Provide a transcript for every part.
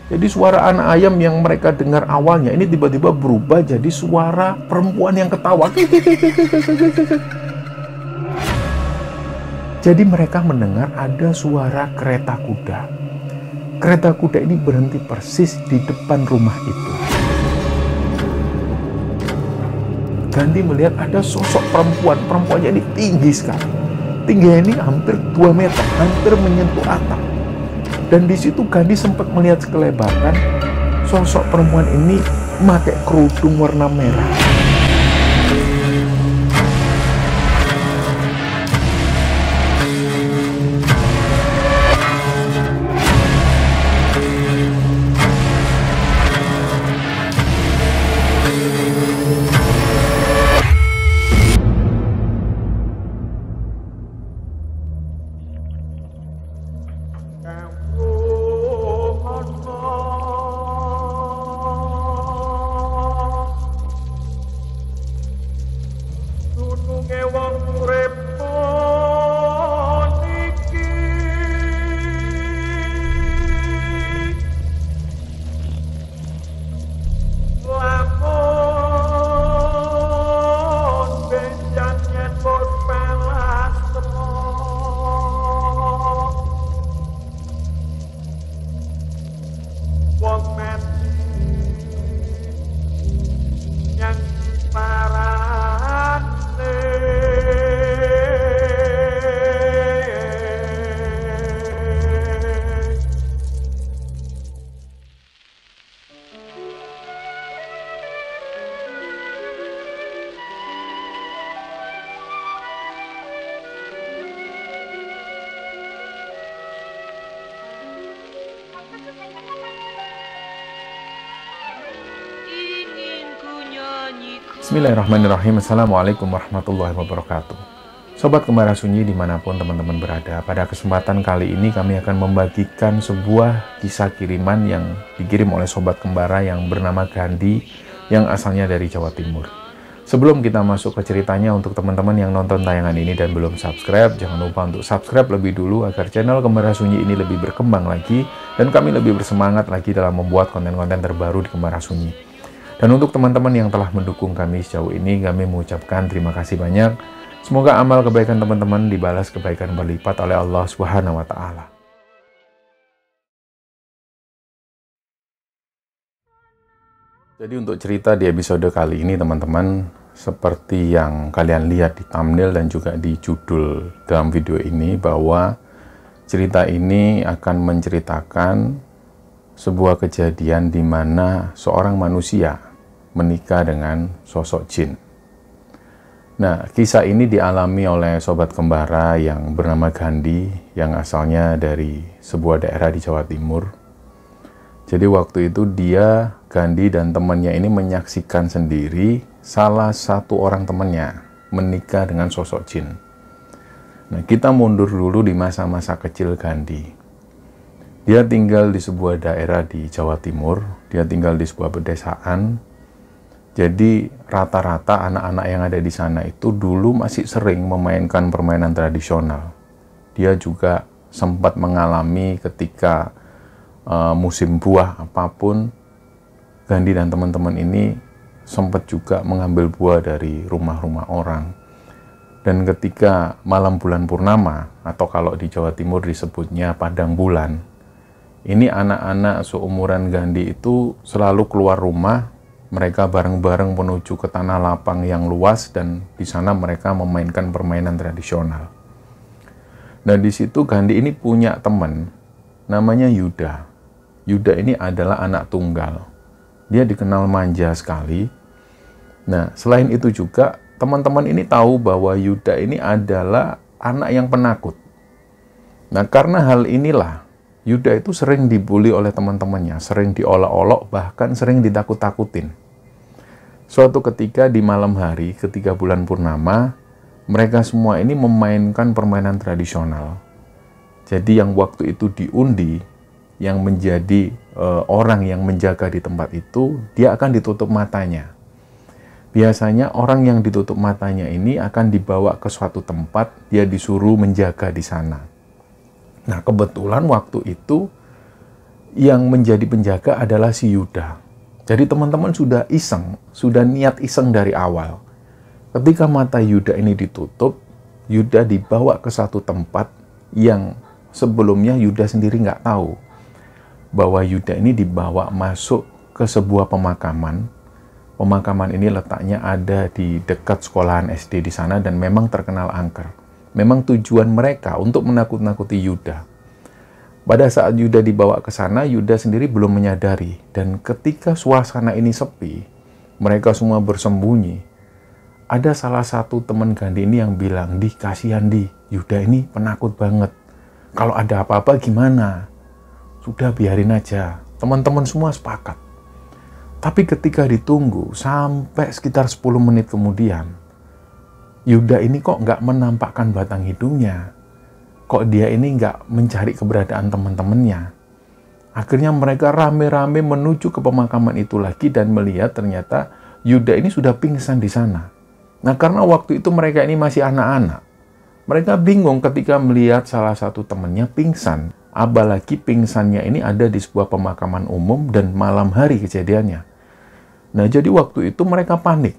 Jadi suara anak ayam yang mereka dengar awalnya ini tiba-tiba berubah jadi suara perempuan yang ketawa. Jadi mereka mendengar ada suara kereta kuda. Kereta kuda ini berhenti persis di depan rumah itu. Gandhi melihat ada sosok perempuan. Perempuannya ini tinggi sekali. Tingginya ini hampir 2 meter, hampir menyentuh atap. Dan di situ Gandhi sempat melihat sekelebaran sosok perempuan ini memakai kerudung warna merah. Bismillahirrahmanirrahim. Assalamualaikum warahmatullahi wabarakatuh. Sobat Kembara Sunyi dimanapun teman-teman berada, pada kesempatan kali ini kami akan membagikan sebuah kisah kiriman yang dikirim oleh Sobat Kembara yang bernama Gandhi yang asalnya dari Jawa Timur. Sebelum kita masuk ke ceritanya, untuk teman-teman yang nonton tayangan ini dan belum subscribe, jangan lupa untuk subscribe lebih dulu agar channel Kembara Sunyi ini lebih berkembang lagi dan kami lebih bersemangat lagi dalam membuat konten-konten terbaru di Kembara Sunyi. Dan untuk teman-teman yang telah mendukung kami sejauh ini, kami mengucapkan terima kasih banyak. Semoga amal kebaikan teman-teman dibalas kebaikan berlipat oleh Allah Subhanahu wa Ta'ala. Jadi untuk cerita di episode kali ini teman-teman, seperti yang kalian lihat di thumbnail dan juga di judul dalam video ini, bahwa cerita ini akan menceritakan sebuah kejadian di mana seorang manusia menikah dengan sosok jin. Nah, kisah ini dialami oleh sobat kembara yang bernama Gandhi yang asalnya dari sebuah daerah di Jawa Timur. Jadi waktu itu dia, Gandhi dan temannya ini menyaksikan sendiri salah satu orang temannya menikah dengan sosok jin. Nah, kita mundur dulu di masa-masa kecil Gandhi. Dia tinggal di sebuah daerah di Jawa Timur, dia tinggal di sebuah pedesaan. Jadi rata-rata anak-anak yang ada di sana itu dulu masih sering memainkan permainan tradisional. Dia juga sempat mengalami ketika musim buah apapun, Gandhi dan teman-teman ini sempat juga mengambil buah dari rumah-rumah orang. Dan ketika malam bulan purnama, atau kalau di Jawa Timur disebutnya padang bulan, ini anak-anak seumuran Gandhi itu selalu keluar rumah, mereka bareng-bareng menuju ke tanah lapang yang luas dan di sana mereka memainkan permainan tradisional. Nah, di situ Gandhi ini punya teman namanya Yuda. Yuda ini adalah anak tunggal. Dia dikenal manja sekali. Nah, selain itu juga teman-teman ini tahu bahwa Yuda ini adalah anak yang penakut. Nah, karena hal inilah Yuda itu sering dibully oleh teman-temannya, sering diolok-olok, bahkan sering ditakut-takutin. Suatu ketika di malam hari, ketika bulan purnama, mereka semua ini memainkan permainan tradisional. Jadi yang waktu itu diundi, yang menjadi orang yang menjaga di tempat itu, dia akan ditutup matanya. Biasanya orang yang ditutup matanya ini akan dibawa ke suatu tempat, dia disuruh menjaga di sana. Nah, kebetulan waktu itu yang menjadi penjaga adalah si Yuda. Jadi teman-teman sudah iseng, sudah niat iseng dari awal. Ketika mata Yuda ini ditutup, Yuda dibawa ke satu tempat yang sebelumnya Yuda sendiri nggak tahu. Bahwa Yuda ini dibawa masuk ke sebuah pemakaman. Pemakaman ini letaknya ada di dekat sekolahan SD di sana dan memang terkenal angker. Memang tujuan mereka untuk menakut-nakuti Yuda. Pada saat Yuda dibawa ke sana, Yuda sendiri belum menyadari. Dan ketika suasana ini sepi, mereka semua bersembunyi. Ada salah satu teman Gandhi ini yang bilang, "Di, kasihan Di, Yuda ini penakut banget. Kalau ada apa-apa gimana? Sudah biarin aja." Teman-teman semua sepakat. Tapi ketika ditunggu sampai sekitar 10 menit kemudian, Yuda ini kok nggak menampakkan batang hidungnya. Kok dia ini nggak mencari keberadaan teman-temannya. Akhirnya mereka rame-rame menuju ke pemakaman itu lagi dan melihat ternyata Yuda ini sudah pingsan di sana. Nah, karena waktu itu mereka ini masih anak-anak. Mereka bingung ketika melihat salah satu temannya pingsan. Apalagi pingsannya ini ada di sebuah pemakaman umum dan malam hari kejadiannya. Nah, jadi waktu itu mereka panik.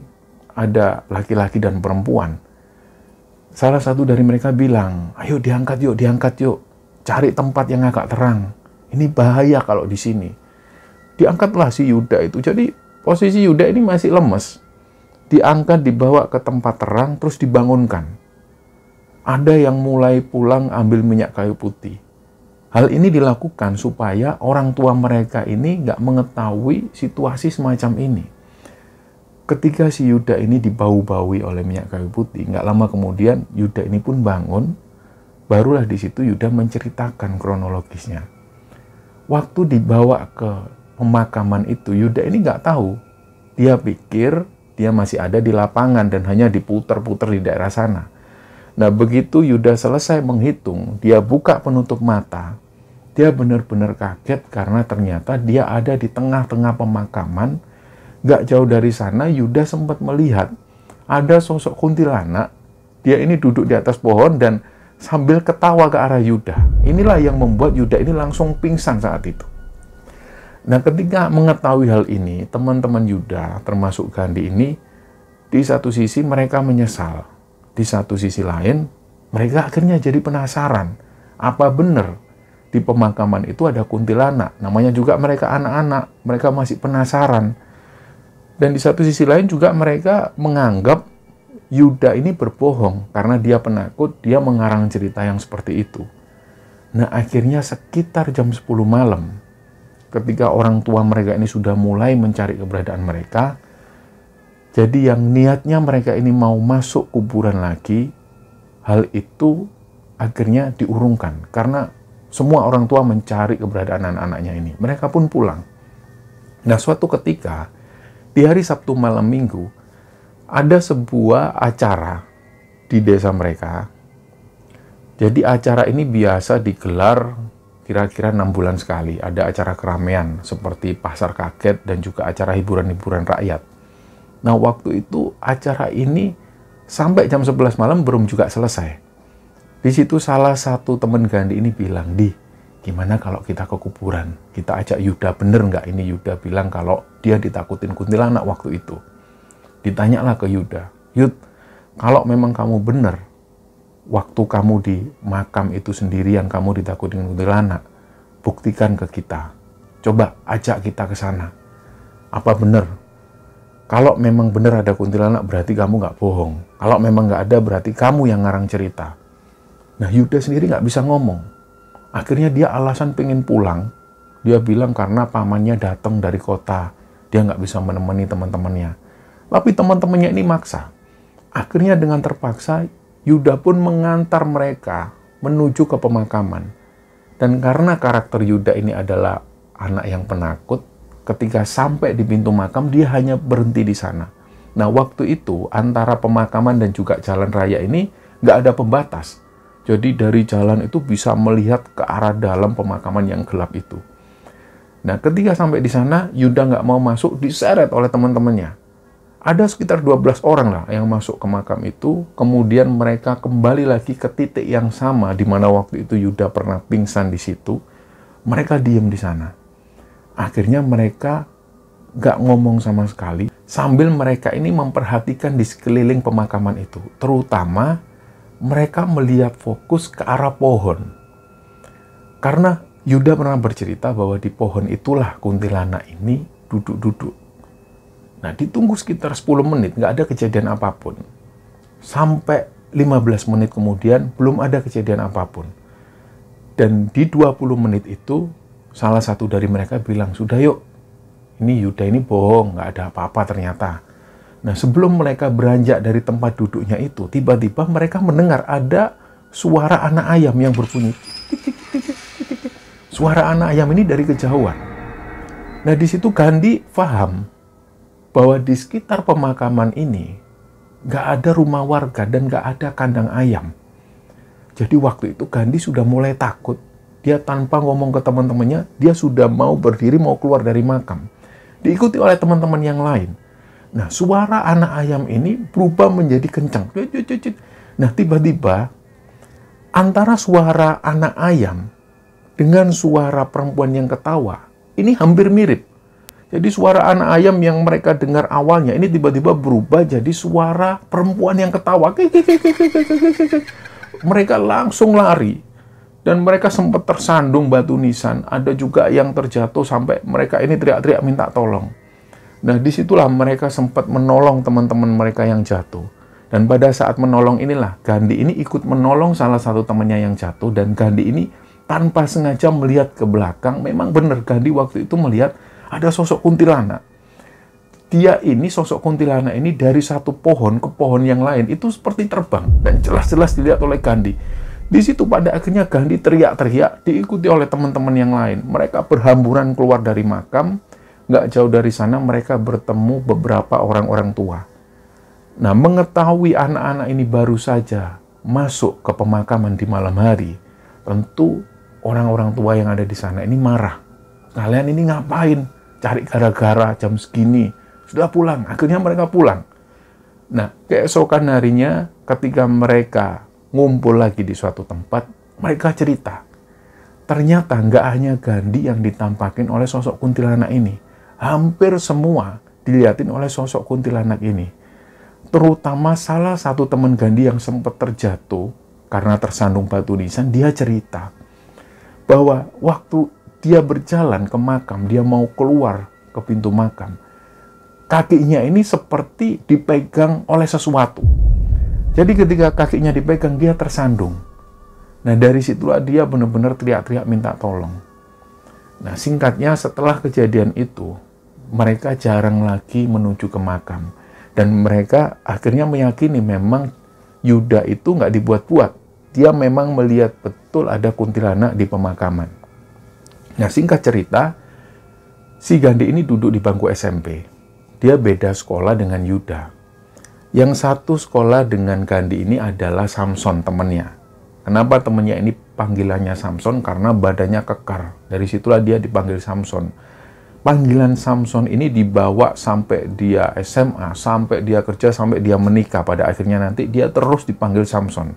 Ada laki-laki dan perempuan. Salah satu dari mereka bilang, "Ayo diangkat yuk. Cari tempat yang agak terang. Ini bahaya kalau di sini." Diangkatlah si Yuda itu. Jadi posisi Yuda ini masih lemes. Diangkat, dibawa ke tempat terang, terus dibangunkan. Ada yang mulai pulang ambil minyak kayu putih. Hal ini dilakukan supaya orang tua mereka ini nggak mengetahui situasi semacam ini. Ketika si Yuda ini dibau-baui oleh minyak kayu putih, nggak lama kemudian Yuda ini pun bangun. Barulah di situ Yuda menceritakan kronologisnya. Waktu dibawa ke pemakaman itu, Yuda ini nggak tahu. Dia pikir dia masih ada di lapangan dan hanya diputar-putar di daerah sana. Nah, begitu Yuda selesai menghitung, dia buka penutup mata. Dia benar-benar kaget karena ternyata dia ada di tengah-tengah pemakaman. Gak jauh dari sana, Yuda sempat melihat ada sosok kuntilanak. Dia ini duduk di atas pohon dan sambil ketawa ke arah Yuda. Inilah yang membuat Yuda ini langsung pingsan saat itu. Nah, ketika mengetahui hal ini, teman-teman Yuda, termasuk Gandhi ini, di satu sisi mereka menyesal. Di satu sisi lain, mereka akhirnya jadi penasaran. Apa benar di pemakaman itu ada kuntilanak? Namanya juga mereka anak-anak, mereka masih penasaran. Dan di satu sisi lain juga mereka menganggap Yuda ini berbohong karena dia penakut, dia mengarang cerita yang seperti itu. Nah, akhirnya sekitar jam 10 malam, ketika orang tua mereka ini sudah mulai mencari keberadaan mereka, jadi yang niatnya mereka ini mau masuk kuburan lagi, hal itu akhirnya diurungkan karena semua orang tua mencari keberadaan anak-anaknya ini. Mereka pun pulang. Nah, suatu ketika di hari Sabtu malam Minggu, ada sebuah acara di desa mereka. Jadi acara ini biasa digelar kira-kira 6 bulan sekali. Ada acara keramaian seperti pasar kaget dan juga acara hiburan-hiburan rakyat. Nah, waktu itu acara ini sampai jam 11 malam belum juga selesai. Di situ salah satu teman Gandhi ini bilang, "Di, gimana kalau kita ke kuburan? Kita ajak Yuda." Bener nggak ini? Yuda bilang kalau dia ditakutin kuntilanak waktu itu. Ditanyalah ke Yuda, "Yud, kalau memang kamu bener, waktu kamu di makam itu sendirian, kamu ditakutin kuntilanak, buktikan ke kita. Coba ajak kita ke sana. Apa bener? Kalau memang bener ada kuntilanak, berarti kamu nggak bohong. Kalau memang nggak ada, berarti kamu yang ngarang cerita." Nah, Yuda sendiri nggak bisa ngomong. Akhirnya dia alasan pengen pulang. Dia bilang karena pamannya datang dari kota. Dia nggak bisa menemani teman-temannya. Tapi teman-temannya ini maksa. Akhirnya dengan terpaksa, Yuda pun mengantar mereka menuju ke pemakaman. Dan karena karakter Yuda ini adalah anak yang penakut, ketika sampai di pintu makam, dia hanya berhenti di sana. Nah, waktu itu antara pemakaman dan juga jalan raya ini nggak ada pembatas. Jadi dari jalan itu bisa melihat ke arah dalam pemakaman yang gelap itu. Nah, ketika sampai di sana, Yuda nggak mau masuk, diseret oleh teman-temannya. Ada sekitar 12 orang lah yang masuk ke makam itu, kemudian mereka kembali lagi ke titik yang sama, di mana waktu itu Yuda pernah pingsan di situ. Mereka diem di sana. Akhirnya mereka nggak ngomong sama sekali, sambil mereka ini memperhatikan di sekeliling pemakaman itu. Terutama mereka melihat fokus ke arah pohon. Karena Yuda pernah bercerita bahwa di pohon itulah kuntilanak ini duduk-duduk. Nah, ditunggu sekitar 10 menit, nggak ada kejadian apapun. Sampai 15 menit kemudian, belum ada kejadian apapun. Dan di 20 menit itu, salah satu dari mereka bilang, sudah yuk, ini Yuda ini bohong, nggak ada apa-apa ternyata. Nah, sebelum mereka beranjak dari tempat duduknya itu, tiba-tiba mereka mendengar ada suara anak ayam yang berbunyi. Suara anak ayam ini dari kejauhan. Nah, di situ Gandhi paham bahwa di sekitar pemakaman ini nggak ada rumah warga dan nggak ada kandang ayam. Jadi waktu itu Gandhi sudah mulai takut. Dia tanpa ngomong ke teman-temannya, dia sudah mau berdiri, mau keluar dari makam. Diikuti oleh teman-teman yang lain. Nah, suara anak ayam ini berubah menjadi kencang. Nah, tiba-tiba antara suara anak ayam dengan suara perempuan yang ketawa, ini hampir mirip. Jadi suara anak ayam yang mereka dengar awalnya, ini tiba-tiba berubah jadi suara perempuan yang ketawa. Mereka langsung lari. Dan mereka sempat tersandung batu nisan. Ada juga yang terjatuh sampai mereka ini teriak-teriak minta tolong. Nah, disitulah mereka sempat menolong teman-teman mereka yang jatuh. Dan pada saat menolong inilah, Gandhi ini ikut menolong salah satu temannya yang jatuh. Dan Gandhi ini tanpa sengaja melihat ke belakang. Memang benar, Gandhi waktu itu melihat ada sosok kuntilanak. Dia ini, sosok kuntilanak ini dari satu pohon ke pohon yang lain. Itu seperti terbang. Dan jelas-jelas dilihat oleh Gandhi. Di situ pada akhirnya Gandhi teriak-teriak, diikuti oleh teman-teman yang lain. Mereka berhamburan keluar dari makam. Nggak jauh dari sana mereka bertemu beberapa orang-orang tua. Nah, mengetahui anak-anak ini baru saja masuk ke pemakaman di malam hari, tentu orang-orang tua yang ada di sana ini marah. Kalian ini ngapain? Cari gara-gara jam segini. Sudah pulang. Akhirnya mereka pulang. Nah, keesokan harinya ketika mereka ngumpul lagi di suatu tempat, mereka cerita. Ternyata nggak hanya Gandhi yang ditampakin oleh sosok kuntilanak ini. Hampir semua dilihatin oleh sosok kuntilanak ini. Terutama salah satu teman Gandhi yang sempat terjatuh karena tersandung batu nisan, dia cerita bahwa waktu dia berjalan ke makam, dia mau keluar ke pintu makam, kakinya ini seperti dipegang oleh sesuatu. Jadi ketika kakinya dipegang, dia tersandung. Nah, dari situlah dia benar-benar teriak-teriak minta tolong. Nah, singkatnya setelah kejadian itu, mereka jarang lagi menuju ke makam. Dan mereka akhirnya meyakini memang Yuda itu nggak dibuat-buat. Dia memang melihat betul ada kuntilanak di pemakaman. Nah, singkat cerita, si Gandhi ini duduk di bangku SMP. Dia beda sekolah dengan Yuda. Yang satu sekolah dengan Gandhi ini adalah Samson, temannya. Kenapa temannya ini panggilannya Samson? Karena badannya kekar. Dari situlah dia dipanggil Samson. Panggilan Samson ini dibawa sampai dia SMA, sampai dia kerja, sampai dia menikah. Pada akhirnya nanti dia terus dipanggil Samson.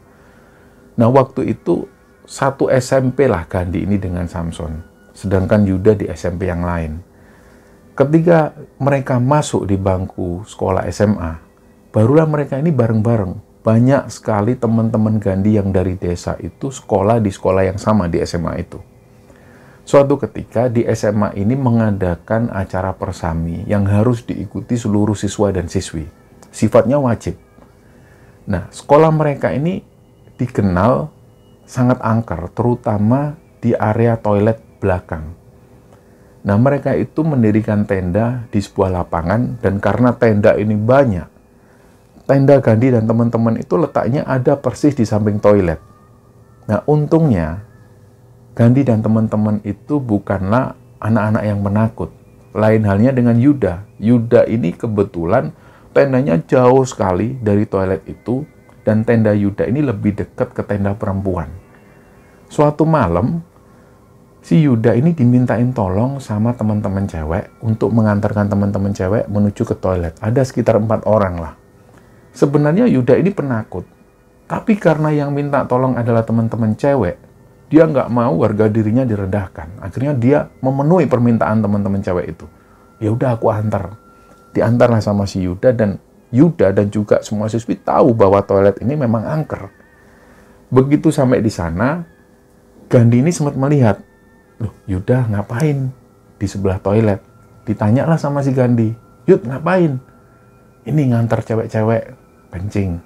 Nah, waktu itu satu SMP lah Gandhi ini dengan Samson. Sedangkan Yuda di SMP yang lain. Ketika mereka masuk di bangku sekolah SMA, barulah mereka ini bareng-bareng. Banyak sekali teman-teman Gandhi yang dari desa itu sekolah di sekolah yang sama di SMA itu. Suatu ketika di SMA ini mengadakan acara persami yang harus diikuti seluruh siswa dan siswi. Sifatnya wajib. Nah, sekolah mereka ini dikenal sangat angker, terutama di area toilet belakang. Nah, mereka itu mendirikan tenda di sebuah lapangan, dan karena tenda ini banyak, tenda Gandhi dan teman-teman itu letaknya ada persis di samping toilet. Nah, untungnya Gandhi dan teman-teman itu bukanlah anak-anak yang menakut. Lain halnya dengan Yuda. Yuda ini kebetulan tendanya jauh sekali dari toilet itu, dan tenda Yuda ini lebih dekat ke tenda perempuan. Suatu malam, si Yuda ini dimintain tolong sama teman-teman cewek untuk mengantarkan teman-teman cewek menuju ke toilet. Ada sekitar 4 orang lah. Sebenarnya Yuda ini penakut. Tapi karena yang minta tolong adalah teman-teman cewek, Dia nggak mau harga dirinya direndahkan. Akhirnya dia memenuhi permintaan teman-teman cewek itu. Ya udah aku antar. Diantarlah sama si Yuda, dan Yuda dan juga semua siswi tahu bahwa toilet ini memang angker. Begitu sampai di sana, Gandhi ini sempat melihat, loh Yuda ngapain di sebelah toilet? Ditanyalah sama si Gandhi, Yud ngapain? Ini ngantar cewek-cewek kencing.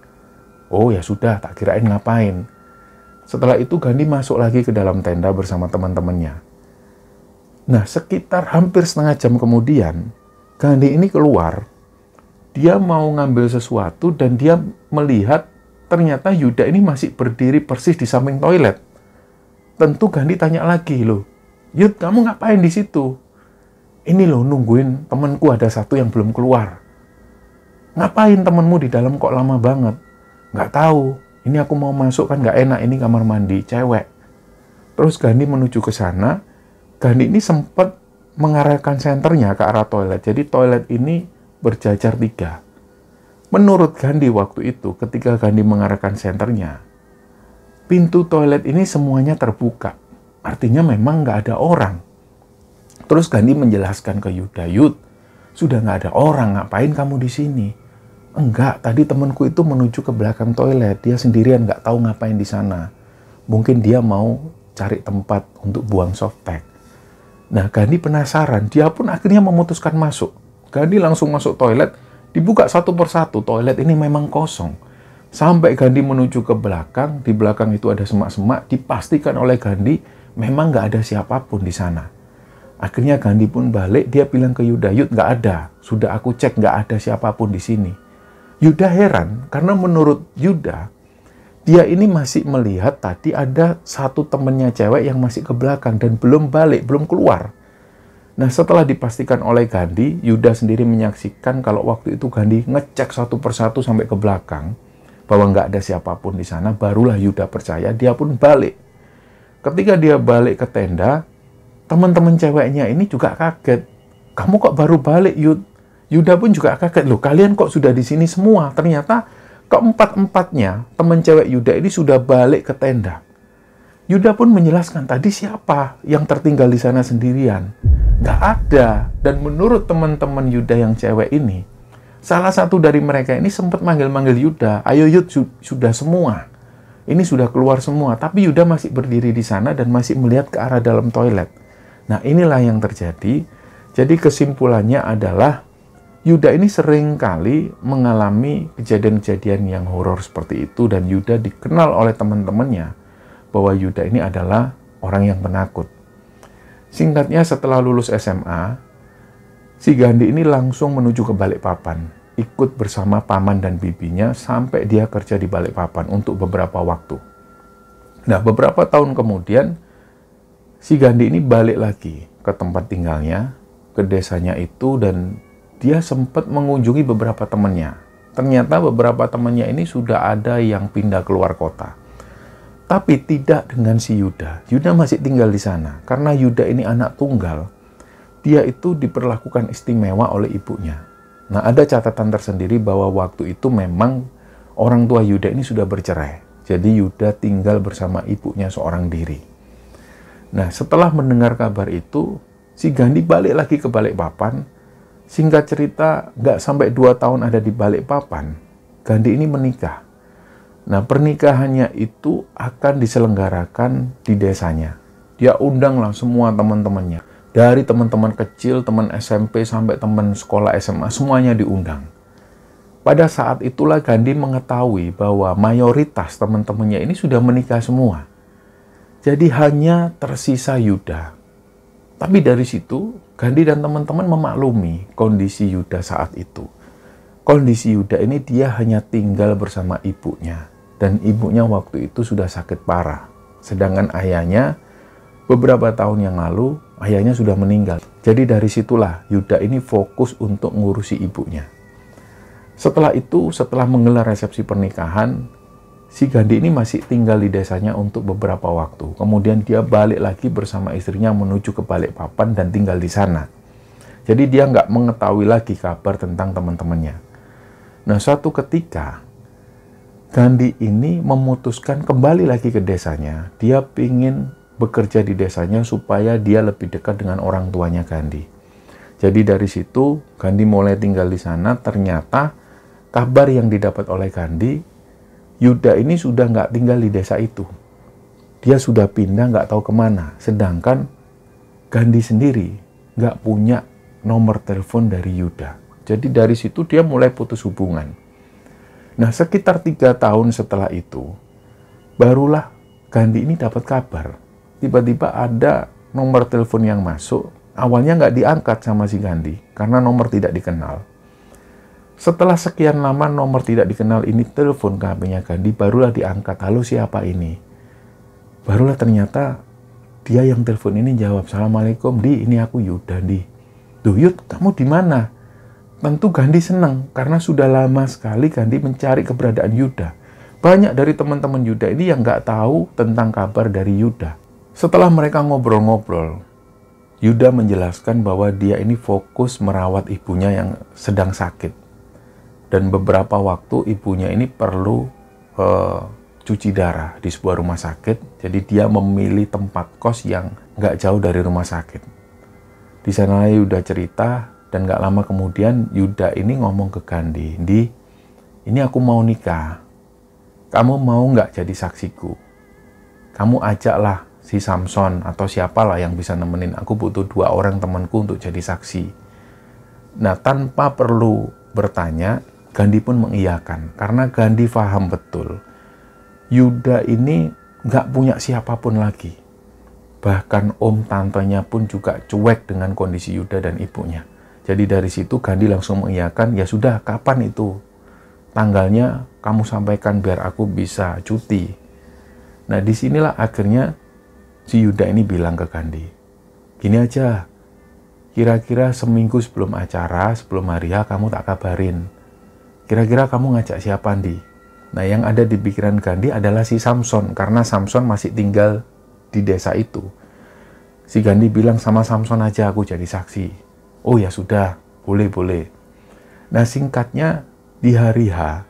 Oh ya sudah, tak kirain ngapain. Setelah itu Gandhi masuk lagi ke dalam tenda bersama teman-temannya. Nah, sekitar hampir setengah jam kemudian, Gandhi ini keluar. Dia mau ngambil sesuatu dan dia melihat ternyata Yuda ini masih berdiri persis di samping toilet. Tentu Gandhi tanya lagi, loh, Yud kamu ngapain di situ? Ini loh nungguin temanku ada satu yang belum keluar. Ngapain temenmu di dalam kok lama banget? Nggak tahu. Ini aku mau masuk kan nggak enak, ini kamar mandi cewek. Terus Gandhi menuju ke sana. Gandhi ini sempat mengarahkan senternya ke arah toilet. Jadi toilet ini berjajar 3. Menurut Gandhi waktu itu, ketika Gandhi mengarahkan senternya, pintu toilet ini semuanya terbuka. Artinya memang nggak ada orang. Terus Gandhi menjelaskan ke Yuda, Yud, sudah nggak ada orang, ngapain kamu di sini? Enggak, tadi temanku itu menuju ke belakang toilet. Dia sendirian, nggak tahu ngapain di sana. Mungkin dia mau cari tempat untuk buang softpack. Nah, Gandhi penasaran. Dia pun akhirnya memutuskan masuk. Gandhi langsung masuk toilet. Dibuka satu persatu. Toilet ini memang kosong. Sampai Gandhi menuju ke belakang. Di belakang itu ada semak-semak. Dipastikan oleh Gandhi memang nggak ada siapapun di sana. Akhirnya Gandhi pun balik. Dia bilang ke Yuda, Yud nggak ada. Sudah aku cek nggak ada siapapun di sini. Yuda heran karena menurut Yuda, dia ini masih melihat tadi ada satu temennya cewek yang masih ke belakang dan belum balik, belum keluar. Nah, setelah dipastikan oleh Gandhi, Yuda sendiri menyaksikan kalau waktu itu Gandhi ngecek satu persatu sampai ke belakang bahwa nggak ada siapapun di sana, barulah Yuda percaya, dia pun balik. Ketika dia balik ke tenda, teman-teman ceweknya ini juga kaget. Kamu kok baru balik, Yud? Yuda pun juga kaget, loh kalian kok sudah di sini semua? Ternyata keempat-empatnya teman cewek Yuda ini sudah balik ke tenda. Yuda pun menjelaskan, tadi siapa yang tertinggal di sana sendirian? Nggak ada. Dan menurut teman-teman Yuda yang cewek ini, salah satu dari mereka ini sempat manggil-manggil Yuda, ayo Yud, sudah semua. Ini sudah keluar semua. Tapi Yuda masih berdiri di sana dan masih melihat ke arah dalam toilet. Nah, inilah yang terjadi. Jadi kesimpulannya adalah Yuda ini sering kali mengalami kejadian-kejadian yang horor seperti itu, dan Yuda dikenal oleh teman-temannya bahwa Yuda ini adalah orang yang penakut. Singkatnya, setelah lulus SMA, si Gandhi ini langsung menuju ke Balikpapan, ikut bersama paman dan bibinya sampai dia kerja di Balikpapan untuk beberapa waktu. Nah, beberapa tahun kemudian, si Gandhi ini balik lagi ke tempat tinggalnya, ke desanya itu, dan dia sempat mengunjungi beberapa temannya. Ternyata beberapa temannya ini sudah ada yang pindah keluar kota. Tapi tidak dengan si Yuda. Yuda masih tinggal di sana. Karena Yuda ini anak tunggal, dia itu diperlakukan istimewa oleh ibunya. Nah, ada catatan tersendiri bahwa waktu itu memang orang tua Yuda ini sudah bercerai. Jadi Yuda tinggal bersama ibunya seorang diri. Nah, setelah mendengar kabar itu, si Gandhi balik lagi ke Balikpapan. Singkat cerita, nggak sampai 2 tahun ada di Balikpapan, Gandhi ini menikah. Nah, pernikahannya itu akan diselenggarakan di desanya. Dia undanglah semua teman-temannya. Dari teman-teman kecil, teman SMP, sampai teman sekolah SMA, semuanya diundang. Pada saat itulah Gandhi mengetahui bahwa mayoritas teman-temannya ini sudah menikah semua. Jadi hanya tersisa Yuda. Tapi dari situ, Gandhi dan teman-teman memaklumi kondisi Yuda saat itu. Kondisi Yuda ini dia hanya tinggal bersama ibunya. Dan ibunya waktu itu sudah sakit parah. Sedangkan ayahnya, beberapa tahun yang lalu, ayahnya sudah meninggal. Jadi dari situlah Yuda ini fokus untuk ngurusi ibunya. Setelah itu, setelah menggelar resepsi pernikahan, si Gandhi ini masih tinggal di desanya untuk beberapa waktu. Kemudian dia balik lagi bersama istrinya menuju ke Balikpapan dan tinggal di sana. Jadi dia nggak mengetahui lagi kabar tentang teman-temannya. Nah, suatu ketika, Gandhi ini memutuskan kembali lagi ke desanya. Dia ingin bekerja di desanya supaya dia lebih dekat dengan orang tuanya Gandhi. Jadi dari situ Gandhi mulai tinggal di sana. Ternyata kabar yang didapat oleh Gandhi, Yuda ini sudah nggak tinggal di desa itu. Dia sudah pindah nggak tahu kemana. Sedangkan Gandhi sendiri nggak punya nomor telepon dari Yuda. Jadi dari situ dia mulai putus hubungan. Nah, sekitar 3 tahun setelah itu, barulah Gandhi ini dapat kabar. Tiba-tiba ada nomor telepon yang masuk. Awalnya nggak diangkat sama si Gandhi, karena nomor tidak dikenal. Setelah sekian lama nomor tidak dikenal ini telepon ke HP-nya Gandhi, barulah diangkat. Halo, siapa ini? Barulah ternyata dia yang telepon ini jawab, Assalamualaikum, Di, ini aku Yuda, Di. Duh, Yud, kamu di mana? Tentu Gandhi senang, karena sudah lama sekali Gandhi mencari keberadaan Yuda. Banyak dari teman-teman Yuda ini yang nggak tahu tentang kabar dari Yuda. Setelah mereka ngobrol-ngobrol, Yuda menjelaskan bahwa dia ini fokus merawat ibunya yang sedang sakit. Dan beberapa waktu ibunya ini perlu cuci darah di sebuah rumah sakit. Jadi dia memilih tempat kos yang nggak jauh dari rumah sakit. Di sana Yuda cerita. Dan gak lama kemudian Yuda ini ngomong ke Gandhi, Di, ini aku mau nikah. Kamu mau nggak jadi saksiku? Kamu ajaklah si Samson atau siapalah yang bisa nemenin. Aku butuh 2 orang temanku untuk jadi saksi. Nah, tanpa perlu bertanya, Gandhi pun mengiyakan. Karena Gandhi paham betul, Yuda ini nggak punya siapapun lagi. Bahkan om tantenya pun juga cuek dengan kondisi Yuda dan ibunya. Jadi dari situ Gandhi langsung mengiyakan, ya sudah, kapan itu? Tanggalnya kamu sampaikan biar aku bisa cuti. Nah, disinilah akhirnya si Yuda ini bilang ke Gandhi, gini aja, kira-kira seminggu sebelum acara, sebelum hari H, kamu tak kabarin. Kira-kira kamu ngajak siapa, Di? Nah, yang ada di pikiran Gandhi adalah si Samson, karena Samson masih tinggal di desa itu. Si Gandhi bilang, sama Samson aja aku jadi saksi. Oh ya sudah, boleh. Nah, singkatnya di hari H,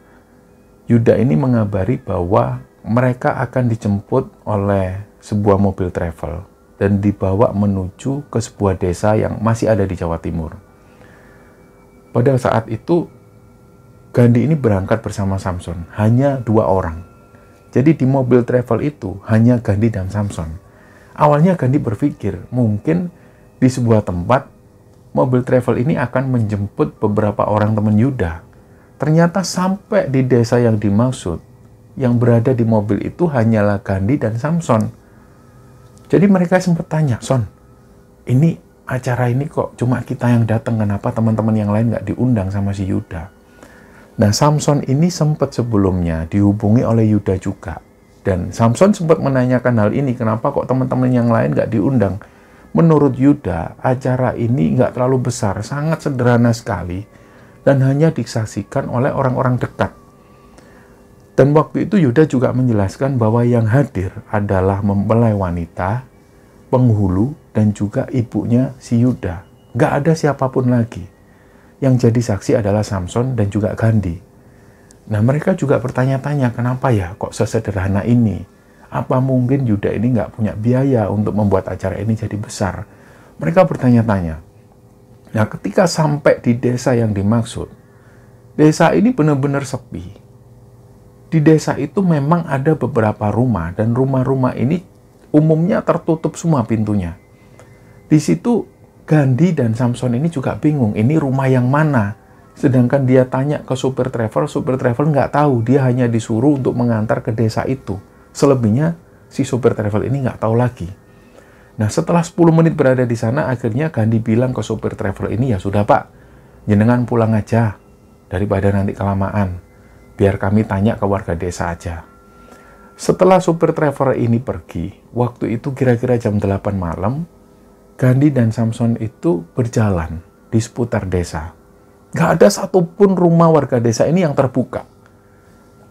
Yuda ini mengabari bahwa mereka akan dijemput oleh sebuah mobil travel dan dibawa menuju ke sebuah desa yang masih ada di Jawa Timur. Pada saat itu, Gandhi ini berangkat bersama Samson, hanya 2 orang. Jadi di mobil travel itu hanya Gandhi dan Samson. Awalnya Gandhi berpikir mungkin di sebuah tempat mobil travel ini akan menjemput beberapa orang teman Yuda. Ternyata sampai di desa yang dimaksud, yang berada di mobil itu hanyalah Gandhi dan Samson. Jadi mereka sempat tanya, Son, ini acara ini kok cuma kita yang datang, kenapa teman-teman yang lain nggak diundang sama si Yuda? Nah, Samson ini sempat sebelumnya dihubungi oleh Yuda juga. Dan Samson sempat menanyakan hal ini, kenapa kok teman-teman yang lain nggak diundang? Menurut Yuda, acara ini nggak terlalu besar, sangat sederhana sekali, dan hanya disaksikan oleh orang-orang dekat. Dan waktu itu Yuda juga menjelaskan bahwa yang hadir adalah mempelai wanita, penghulu, dan juga ibunya si Yuda. Nggak ada siapapun lagi. Yang jadi saksi adalah Samson dan juga Gandhi. Nah, mereka juga bertanya-tanya, kenapa ya kok sesederhana ini? Apa mungkin Yuda ini nggak punya biaya untuk membuat acara ini jadi besar? Mereka bertanya-tanya. Nah, ketika sampai di desa yang dimaksud, desa ini benar-benar sepi. Di desa itu memang ada beberapa rumah, dan rumah-rumah ini umumnya tertutup semua pintunya. Di situ Gandhi dan Samson ini juga bingung, ini rumah yang mana? Sedangkan dia tanya ke supir travel nggak tahu, dia hanya disuruh untuk mengantar ke desa itu. Selebihnya si supir travel ini nggak tahu lagi. Nah, setelah 10 menit berada di sana, akhirnya Gandhi bilang ke supir travel ini, ya sudah Pak, jenengan pulang aja, daripada nanti kelamaan. Biar kami tanya ke warga desa aja. Setelah supir travel ini pergi, waktu itu kira-kira jam 8 malam, Gandhi dan Samson itu berjalan di seputar desa. Nggak ada satupun rumah warga desa ini yang terbuka.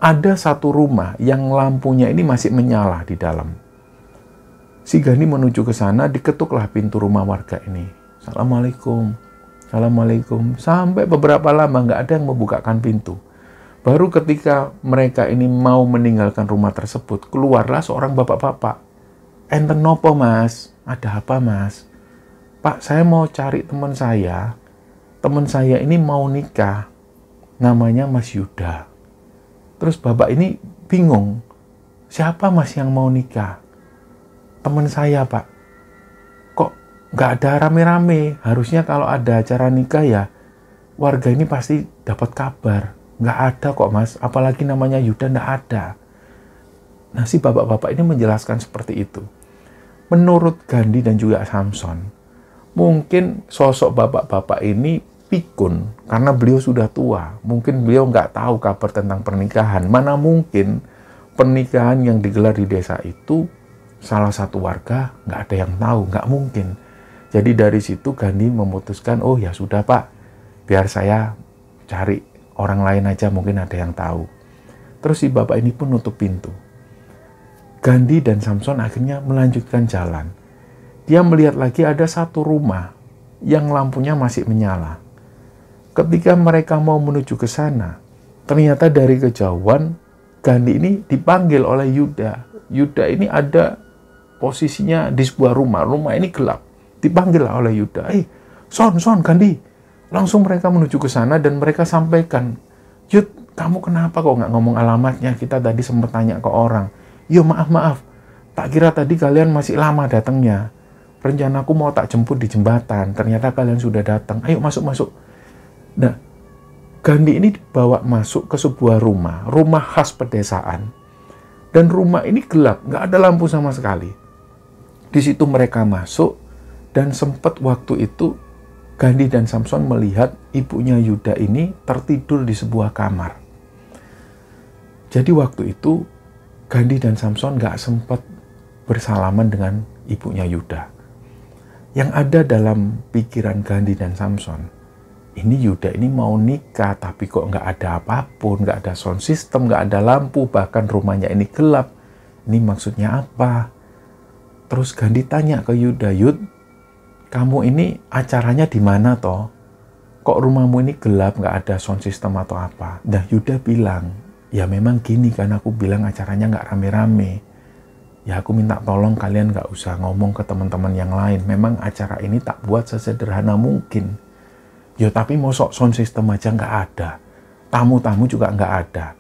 Ada satu rumah yang lampunya ini masih menyala di dalam. Si Gandhi menuju ke sana, diketuklah pintu rumah warga ini. Assalamualaikum, Assalamualaikum. Sampai beberapa lama nggak ada yang membukakan pintu. Baru ketika mereka ini mau meninggalkan rumah tersebut, keluarlah seorang bapak-bapak. Enten nopo mas? Ada apa mas? Pak, saya mau cari teman saya. Teman saya ini mau nikah. Namanya Mas Yuda. Terus bapak ini bingung. Siapa mas yang mau nikah? Teman saya pak. Kok nggak ada rame-rame? Harusnya kalau ada acara nikah ya, warga ini pasti dapat kabar. Nggak ada kok mas, apalagi namanya Yuda nggak ada. Nah si bapak-bapak ini menjelaskan seperti itu. Menurut Gandhi dan juga Samson, mungkin sosok bapak-bapak ini pikun karena beliau sudah tua. Mungkin beliau nggak tahu kabar tentang pernikahan. Mana mungkin pernikahan yang digelar di desa itu salah satu warga nggak ada yang tahu, nggak mungkin. Jadi dari situ Gandhi memutuskan, oh ya sudah pak, biar saya cari orang lain aja, mungkin ada yang tahu. Terus si bapak ini pun nutup pintu. Gandhi dan Samson akhirnya melanjutkan jalan. Dia melihat lagi ada satu rumah yang lampunya masih menyala. Ketika mereka mau menuju ke sana, ternyata dari kejauhan Gandhi ini dipanggil oleh Yuda. Yuda ini ada posisinya di sebuah rumah. Rumah ini gelap. Dipanggil oleh Yuda. Son, Gandhi. Langsung mereka menuju ke sana dan mereka sampaikan, Yud, kamu kenapa kok nggak ngomong alamatnya? Kita tadi sempat tanya ke orang. Yo maaf. Tak kira tadi kalian masih lama datangnya. Rencanaku mau tak jemput di jembatan. Ternyata kalian sudah datang. Ayo masuk. Nah, Gandhi ini dibawa masuk ke sebuah rumah khas pedesaan. Dan rumah ini gelap, nggak ada lampu sama sekali. Di situ mereka masuk dan sempat waktu itu Gandhi dan Samson melihat ibunya Yuda ini tertidur di sebuah kamar. Jadi waktu itu Gandhi dan Samson nggak sempat bersalaman dengan ibunya Yuda. Yang ada dalam pikiran Gandhi dan Samson, ini Yuda ini mau nikah, tapi kok nggak ada apapun, nggak ada sound system, nggak ada lampu, bahkan rumahnya ini gelap. Ini maksudnya apa? Terus Gandhi tanya ke Yuda, Yud, kamu ini acaranya di mana toh? Kok rumahmu ini gelap, nggak ada sound system atau apa? Nah Yuda bilang, ya memang gini kan aku bilang acaranya nggak rame-rame. Ya aku minta tolong kalian nggak usah ngomong ke teman-teman yang lain. Memang acara ini tak buat sesederhana mungkin. Ya tapi mosok sound system aja nggak ada. Tamu-tamu juga nggak ada.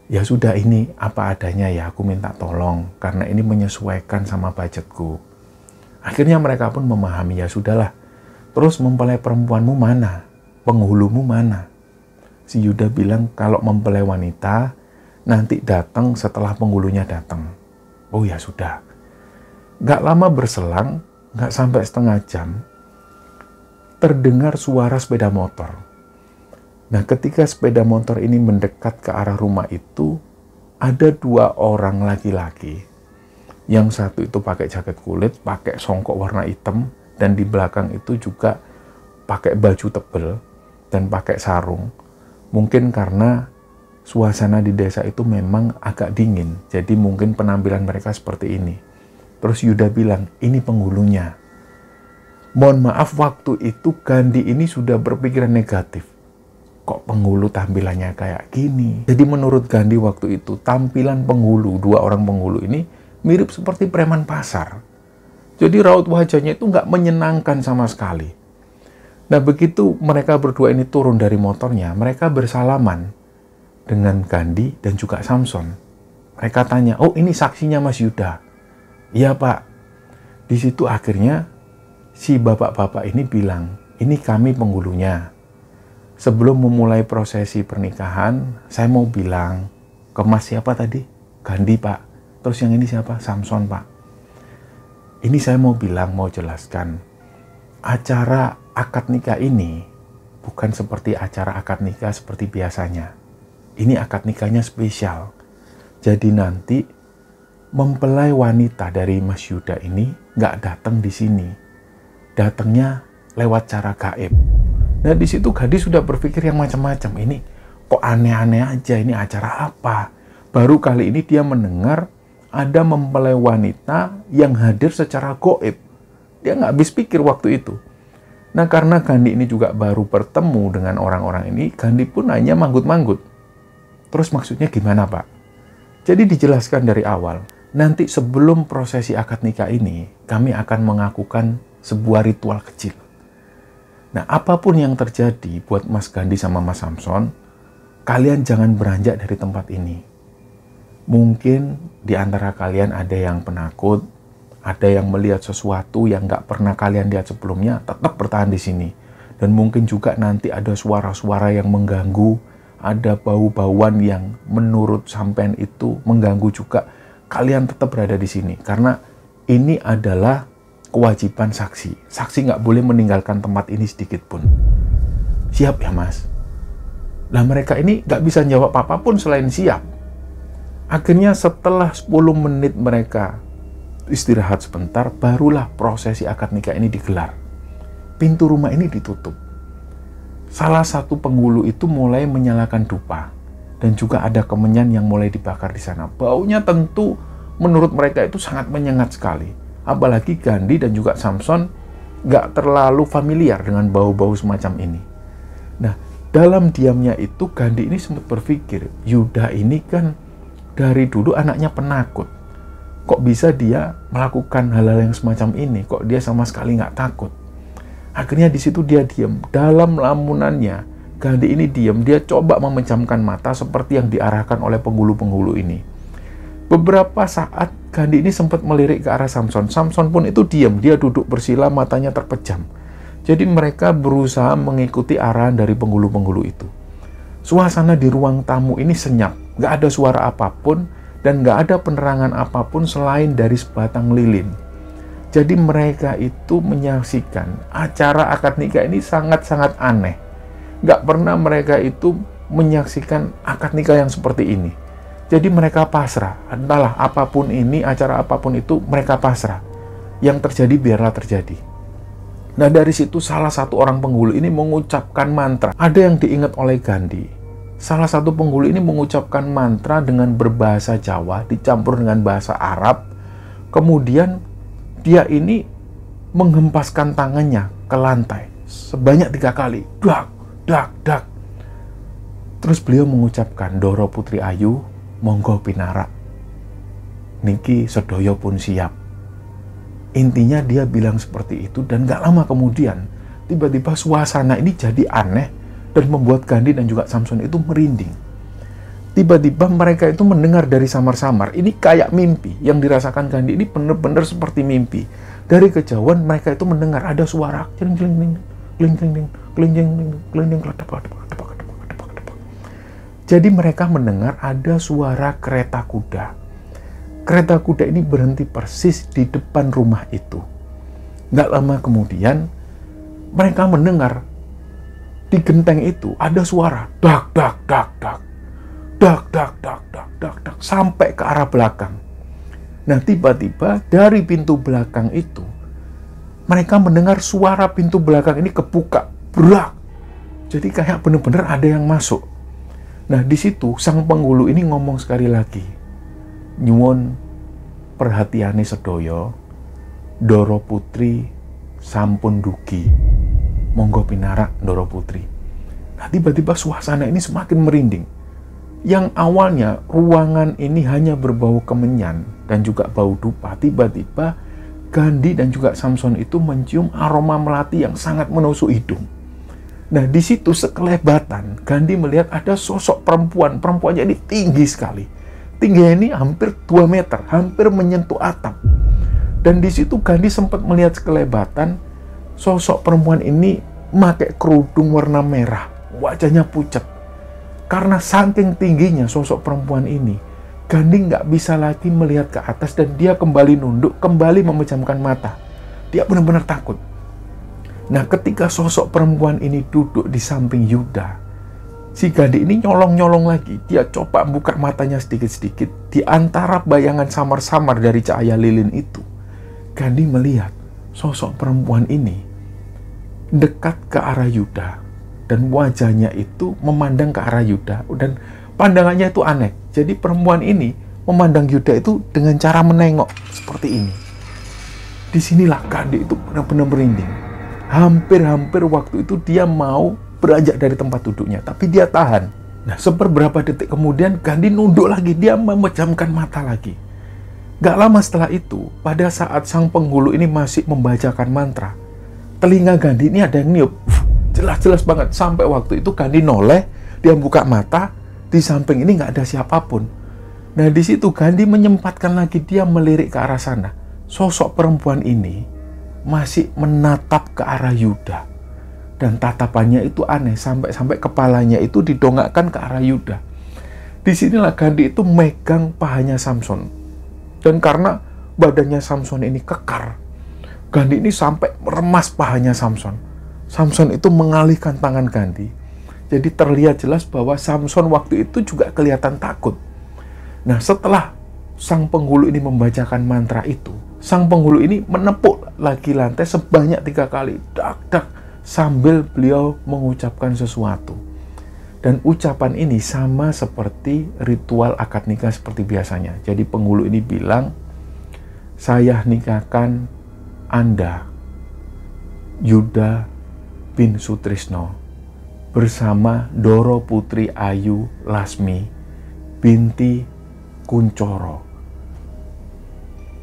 Ya sudah ini apa adanya ya aku minta tolong. Karena ini menyesuaikan sama budgetku. Akhirnya mereka pun memahami ya sudahlah. Terus mempelai perempuanmu mana? Penghulumu mana? Si Yuda bilang kalau mempelai wanita nanti datang setelah penghulunya datang. Oh ya sudah. Gak lama berselang, gak sampai setengah jam, terdengar suara sepeda motor. Nah ketika sepeda motor ini mendekat ke arah rumah itu, ada dua orang laki-laki. Yang satu itu pakai jaket kulit, pakai songkok warna hitam, dan di belakang itu juga pakai baju tebal dan pakai sarung. Mungkin karena suasana di desa itu memang agak dingin, jadi mungkin penampilan mereka seperti ini. Terus Yuda bilang, ini penghulunya. Mohon maaf, waktu itu Gandhi ini sudah berpikiran negatif. Kok penghulu tampilannya kayak gini? Jadi menurut Gandhi waktu itu, tampilan penghulu, dua orang penghulu ini mirip seperti preman pasar. Jadi raut wajahnya itu nggak menyenangkan sama sekali. Nah begitu mereka berdua ini turun dari motornya, mereka bersalaman dengan Gandhi dan juga Samson. Mereka tanya, oh ini saksinya Mas Yuda. Iya pak. Di situ akhirnya si bapak-bapak ini bilang, ini kami penghulunya. Sebelum memulai prosesi pernikahan, saya mau bilang ke Mas siapa tadi? Gandhi pak. Terus yang ini siapa? Samson pak. Ini saya mau bilang, mau jelaskan. Acara akad nikah ini bukan seperti acara akad nikah seperti biasanya. Ini akad nikahnya spesial. Jadi nanti mempelai wanita dari Mas Yuda ini nggak datang di sini. Datangnya lewat cara gaib. Nah di situ Gandhi sudah berpikir yang macam-macam. Ini kok aneh-aneh aja, ini acara apa? Baru kali ini dia mendengar ada mempelai wanita yang hadir secara gaib. Dia nggak habis pikir waktu itu. Nah karena Gandhi ini juga baru bertemu dengan orang-orang ini, Gandhi pun hanya manggut-manggut. Terus maksudnya gimana, Pak? Jadi dijelaskan dari awal, nanti sebelum prosesi akad nikah ini, kami akan mengakukan sebuah ritual kecil. Nah, apapun yang terjadi buat Mas Gandhi sama Mas Samson, kalian jangan beranjak dari tempat ini. Mungkin di antara kalian ada yang penakut, ada yang melihat sesuatu yang nggak pernah kalian lihat sebelumnya, tetap bertahan di sini. Dan mungkin juga nanti ada suara-suara yang mengganggu, ada bau-bauan yang menurut sampean itu mengganggu juga. Kalian tetap berada di sini, karena ini adalah kewajiban saksi. Saksi nggak boleh meninggalkan tempat ini sedikit pun. Siap ya, Mas? Nah, mereka ini nggak bisa jawab apapun selain siap. Akhirnya setelah 10 menit mereka istirahat sebentar, barulah prosesi akad nikah ini digelar. Pintu rumah ini ditutup. Salah satu penghulu itu mulai menyalakan dupa. Dan juga ada kemenyan yang mulai dibakar di sana. Baunya tentu menurut mereka itu sangat menyengat sekali. Apalagi Gandhi dan juga Samson nggak terlalu familiar dengan bau-bau semacam ini. Nah, dalam diamnya itu Gandhi ini sempat berpikir, Yuda ini kan dari dulu anaknya penakut. Kok bisa dia melakukan hal-hal yang semacam ini? Kok dia sama sekali nggak takut? Akhirnya di situ dia diam. Dalam lamunannya, Gandhi ini diam. Dia coba memejamkan mata seperti yang diarahkan oleh penghulu-penghulu ini. Beberapa saat Gandhi ini sempat melirik ke arah Samson. Samson pun itu diam. Dia duduk bersila, matanya terpejam. Jadi mereka berusaha mengikuti arahan dari penghulu-penghulu itu. Suasana di ruang tamu ini senyap. Nggak ada suara apapun dan nggak ada penerangan apapun selain dari sebatang lilin. Jadi mereka itu menyaksikan acara akad nikah ini sangat-sangat aneh. Nggak pernah mereka itu menyaksikan akad nikah yang seperti ini. Jadi mereka pasrah. Entahlah apapun ini, acara apapun itu, mereka pasrah. Yang terjadi biarlah terjadi. Nah, dari situ salah satu orang penghulu ini mengucapkan mantra. Ada yang diingat oleh Gandhi. Salah satu penghulu ini mengucapkan mantra dengan berbahasa Jawa dicampur dengan bahasa Arab. Kemudian dia ini menghempaskan tangannya ke lantai sebanyak 3 kali. Dak, dak, dak. Terus beliau mengucapkan, Doro Putri Ayu, monggo pinarak. Niki sedoyo pun siap. Intinya dia bilang seperti itu, dan gak lama kemudian tiba-tiba suasana ini jadi aneh dan membuat Gandhi dan juga Samson itu merinding. Tiba-tiba mereka itu mendengar dari samar-samar, ini kayak mimpi. Yang dirasakan Gandhi ini benar-benar seperti mimpi. Dari kejauhan mereka itu mendengar ada suara kling-kling, kling-kling, kling-kling, kledep. Jadi mereka mendengar ada suara kereta kuda. Kereta kuda ini berhenti persis di depan rumah itu. Nggak lama kemudian, mereka mendengar di genteng itu ada suara dak, dak, dak, dak. Dak, dak, dak, dak, dak, dak. Sampai ke arah belakang. Nah, tiba-tiba dari pintu belakang itu, mereka mendengar suara pintu belakang ini kebuka. Brak. Jadi kayak benar-benar ada yang masuk. Nah, di situ sang penghulu ini ngomong sekali lagi, nyuwun perhatiane sedoyo, Doro Putri sampun dugi, monggo pinarak Doro Putri. Nah, tiba-tiba suasana ini semakin merinding. Yang awalnya ruangan ini hanya berbau kemenyan dan juga bau dupa, tiba-tiba Gandhi dan juga Samson itu mencium aroma melati yang sangat menusuk hidung. Nah, di situ sekelebatan Gandhi melihat ada sosok perempuan. Perempuannya ini tinggi sekali. Tingginya ini hampir 2 meter, hampir menyentuh atap. Dan di situ Gandhi sempat melihat sekelebatan sosok perempuan ini pakai kerudung warna merah, wajahnya pucat. Karena saking tingginya sosok perempuan ini, Gandhi nggak bisa lagi melihat ke atas dan dia kembali nunduk, kembali memejamkan mata. Dia benar-benar takut. Nah, ketika sosok perempuan ini duduk di samping Yuda, si Gandhi ini nyolong-nyolong lagi. Dia coba buka matanya sedikit-sedikit. Di antara bayangan samar-samar dari cahaya lilin itu, Gandhi melihat sosok perempuan ini dekat ke arah Yuda. Dan wajahnya itu memandang ke arah Yuda. Dan pandangannya itu aneh. Jadi perempuan ini memandang Yuda itu dengan cara menengok seperti ini. Disinilah Gandhi itu benar-benar merinding. Hampir-hampir waktu itu dia mau beranjak dari tempat duduknya, tapi dia tahan. Nah, seberapa detik kemudian Gandhi nunduk lagi, dia memejamkan mata lagi. Gak lama setelah itu, pada saat sang penghulu ini masih membacakan mantra, telinga Gandhi ini ada yang niup. Jelas-jelas banget. Sampai waktu itu Gandhi noleh, dia buka mata, di samping ini nggak ada siapapun. Nah, di situ Gandhi menyempatkan lagi, dia melirik ke arah sana. Sosok perempuan ini masih menatap ke arah Yuda. Dan tatapannya itu aneh, sampai kepalanya itu didongakkan ke arah Yuda. Disinilah Gandhi itu megang pahanya Samson. Dan karena badannya Samson ini kekar, Gandhi ini sampai meremas pahanya Samson. Samson itu mengalihkan tangan Gandhi. Jadi terlihat jelas bahwa Samson waktu itu juga kelihatan takut. Nah, setelah sang penghulu ini membacakan mantra itu, sang penghulu ini menepuk lagi lantai sebanyak 3 kali. Dak, dak. Sambil beliau mengucapkan sesuatu. Dan ucapan ini sama seperti ritual akad nikah seperti biasanya. Jadi penghulu ini bilang, saya nikahkan Anda, Yuda bin Sutrisno, bersama Doro Putri Ayu Lasmi binti Kuncoro.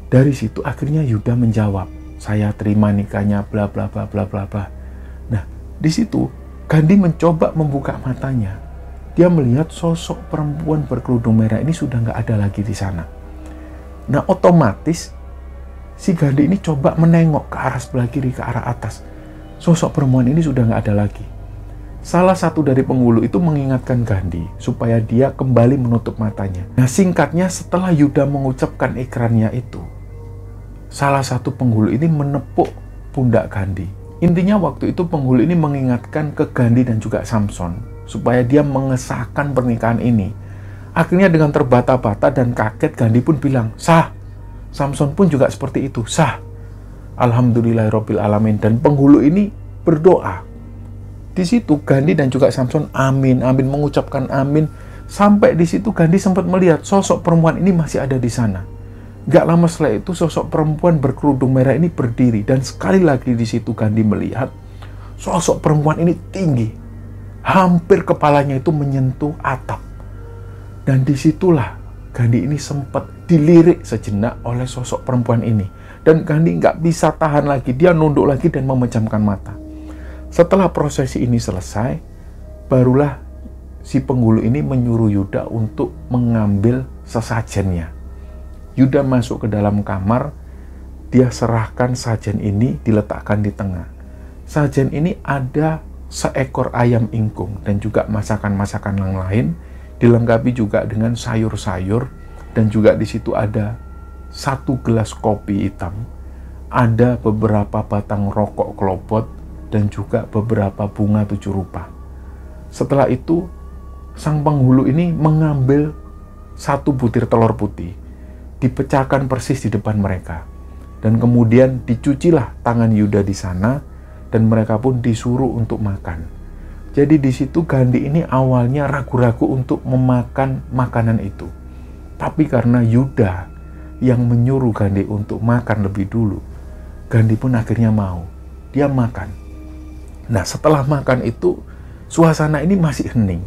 Dari situ akhirnya Yuda menjawab, saya terima nikahnya, bla bla bla bla bla bla. Nah, di situ Gandhi mencoba membuka matanya. Dia melihat sosok perempuan berkerudung merah ini sudah nggak ada lagi di sana. Nah, otomatis si Gandhi ini coba menengok ke arah sebelah kiri, ke arah atas. Sosok perempuan ini sudah nggak ada lagi. Salah satu dari penghulu itu mengingatkan Gandhi supaya dia kembali menutup matanya. Nah, singkatnya setelah Yuda mengucapkan ikrannya itu, salah satu penghulu ini menepuk pundak Gandhi. Intinya waktu itu penghulu ini mengingatkan ke Gandhi dan juga Samson supaya dia mengesahkan pernikahan ini. Akhirnya dengan terbata-bata dan kaget, Gandhi pun bilang, sah. Samson pun juga seperti itu, sah. Alhamdulillahirabbil alamin. Dan penghulu ini berdoa. Di situ Gandhi dan juga Samson amin, amin, mengucapkan amin. Sampai di situ Gandhi sempat melihat sosok perempuan ini masih ada di sana. Gak lama setelah itu sosok perempuan berkerudung merah ini berdiri. Dan sekali lagi di situ Gandhi melihat sosok perempuan ini tinggi. Hampir kepalanya itu menyentuh atap. Dan disitulah Gandhi ini sempat dilirik sejenak oleh sosok perempuan ini. Dan Gandhi nggak bisa tahan lagi. Dia nunduk lagi dan memejamkan mata. Setelah prosesi ini selesai, barulah si penghulu ini menyuruh Yuda untuk mengambil sesajennya. Yuda masuk ke dalam kamar, dia serahkan sajen ini, diletakkan di tengah. Sajen ini ada seekor ayam ingkung dan juga masakan-masakan yang lain, dilengkapi juga dengan sayur-sayur, dan juga di situ ada 1 gelas kopi hitam, ada beberapa batang rokok kelopot, dan juga beberapa bunga 7 rupa. Setelah itu, sang penghulu ini mengambil 1 butir telur putih, dipecahkan persis di depan mereka. Dan kemudian dicucilah tangan Yuda di sana, dan mereka pun disuruh untuk makan. Jadi di situ Gandhi ini awalnya ragu-ragu untuk memakan makanan itu. Tapi karena Yuda yang menyuruh Gandhi untuk makan lebih dulu, Gandhi pun akhirnya mau. Dia makan. Nah, setelah makan itu, suasana ini masih hening.